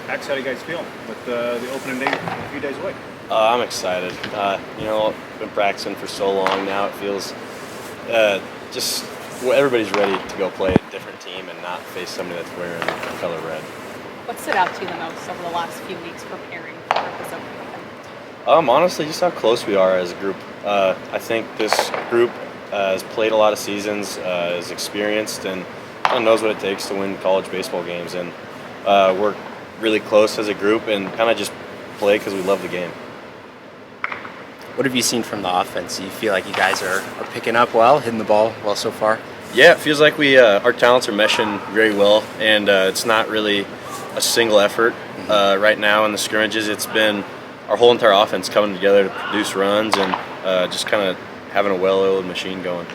Max, how do you guys feel with the opening day a few days away? I'm excited. Been practicing for so long now. It feels everybody's ready to go play a different team and not face somebody that's wearing the color red. What stood out to you the most over the last few weeks preparing for this opening weekend? Honestly, just how close we are as a group. I think this group has played a lot of seasons, is experienced, and kind of knows what it takes to win college baseball games. And we're really close as a group and kind of just play because we love the game. What have you seen from the offense? Do you feel like you guys are picking up well, hitting the ball well so far? Yeah, it feels like our talents are meshing very well, and it's not really a single effort right now in the scrimmages. It's been our whole entire offense coming together to produce runs and just kind of having a well-oiled machine going.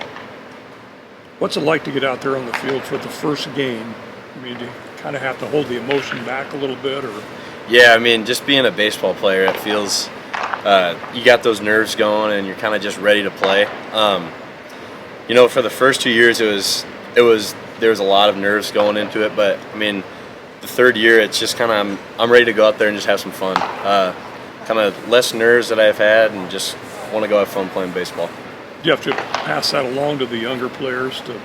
What's it like to get out there on the field for the first game? I mean, do you kind of have to hold the emotion back a little bit, or? Yeah, I mean, just being a baseball player, it feels you got those nerves going, and you're kind of just ready to play. For the first 2 years, there was a lot of nerves going into it, but I mean, the third year, it's just kind of I'm ready to go out there and just have some fun. Kind of less nerves that I've had, and just want to go have fun playing baseball. Do you have to pass that along to the younger players to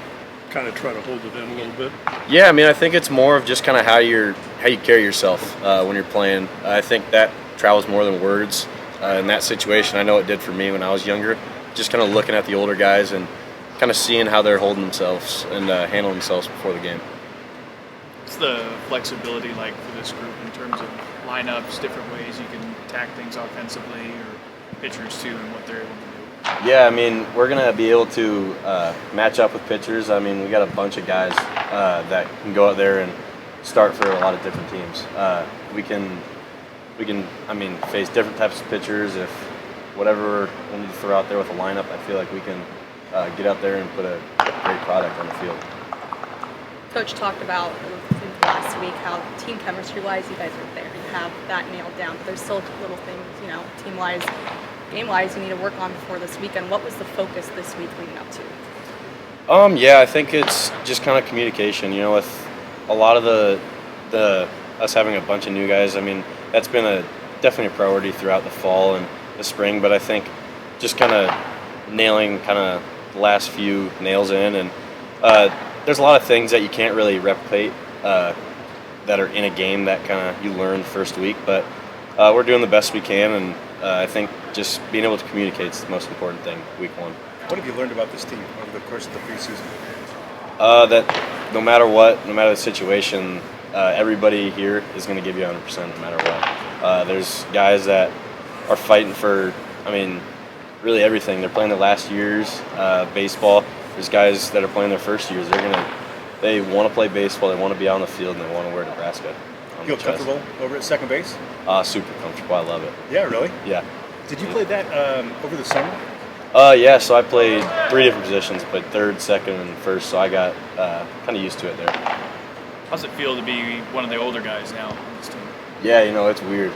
kind of try to hold it in a little bit? Yeah, I mean, I think it's more of just kind of how you carry yourself when you're playing. I think that travels more than words. In that situation, I know it did for me when I was younger. Just kind of looking at the older guys and kind of seeing how they're holding themselves and handling themselves before the game. What's the flexibility like for this group in terms of lineups, different ways you can attack things offensively, or pitchers too, and what they're able to do? Yeah, I mean, we're going to be able to match up with pitchers. I mean, we got a bunch of guys that can go out there and start for a lot of different teams. We can face different types of pitchers. If whatever we need to throw out there with a lineup, I feel like we can get out there and put a great product on the field. Coach talked about last week how team chemistry-wise you guys are there. You have that nailed down, but there's still little things, team-wise, game-wise you need to work on before this weekend. What was the focus this week leading up to? I think it's just kind of communication. With a lot of the us having a bunch of new guys, I mean, that's been definitely a priority throughout the fall and the spring, but I think just kind of nailing kind of the last few nails in, and there's a lot of things that you can't really replicate that are in a game that kind of you learn first week, but we're doing the best we can, and I think just being able to communicate is the most important thing week one. What have you learned about this team over the course of the preseason? That no matter what, no matter the situation, everybody here is going to give you 100% no matter what. There's guys that are fighting for, really everything. They're playing their last years baseball. There's guys that are playing their first years. They want to play baseball. They want to be out on the field, and they want to wear Nebraska. Feel comfortable over at second base? Super comfortable. I love it. Yeah, really? Yeah. Did you play that over the summer? Yeah, so I played 3 different positions, played third, second, and first, so I got kind of used to it there. How's it feel to be one of the older guys now on this team? Yeah, it's weird.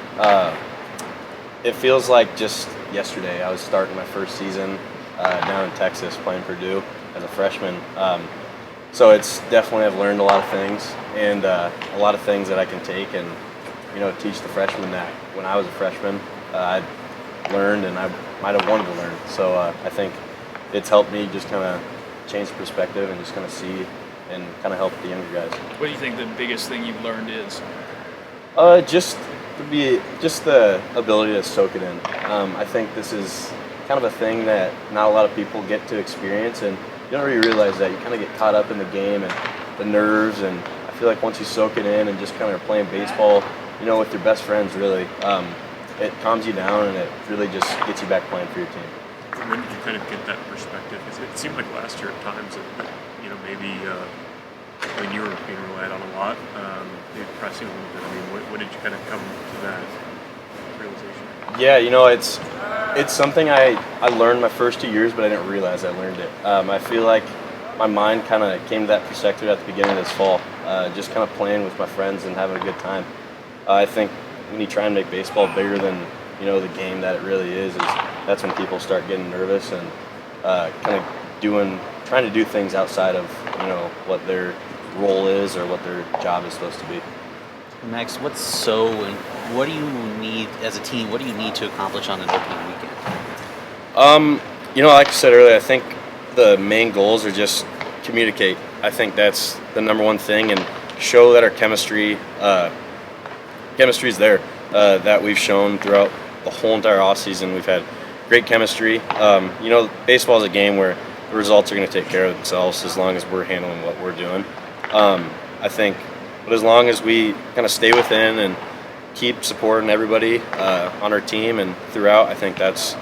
It feels like just yesterday I was starting my first season down in Texas playing Purdue as a freshman. So it's definitely, I've learned a lot of things, and a lot of things that I can take and, teach the freshmen that when I was a freshman, I learned and I might have wanted to learn. So I think it's helped me just kind of change the perspective and just kind of see and kind of help the younger guys. What do you think the biggest thing you've learned is? Just the ability to soak it in. I think this is kind of a thing that not a lot of people get to experience, and you don't really realize that. You kind of get caught up in the game and the nerves, and I feel like once you soak it in and just kind of are playing baseball, with your best friends, really, it calms you down and it really just gets you back playing for your team. When did you kind of get that perspective? Because it seemed like last year at times that maybe when you were being relied on a lot, maybe pressing a little bit. I mean, when did you kind of come to that realization? Yeah, it's something I learned my first 2 years, but I didn't realize I learned it. I feel like my mind kind of came to that perspective at the beginning of this fall, just kind of playing with my friends and having a good time. I think when you try and make baseball bigger than the game that it really is that's when people start getting nervous and kind of trying to do things outside of what their role is or what their job is supposed to be. Max, what do you need as a team? What do you need to accomplish on an opening weekend? Like I said earlier, I think the main goals are just communicate. I think that's the number one thing, and show that our chemistry is there. That we've shown throughout the whole entire offseason. We've had great chemistry. Baseball is a game where the results are going to take care of themselves as long as we're handling what we're doing. I think, but as long as we kind of stay within and keep supporting everybody on our team and throughout, I think that's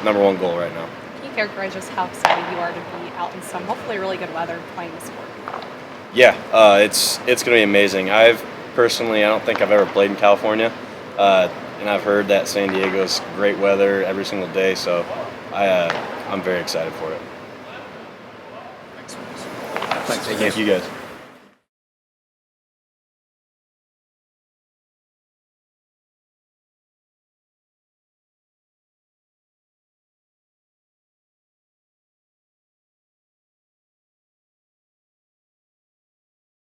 number one goal right now. Can you characterize just how excited you are to be out in some hopefully really good weather playing the sport? Yeah, it's going to be amazing. I don't think I've ever played in California, and I've heard that San Diego's great weather every single day, so I'm very excited for it. Thanks. Thank you guys.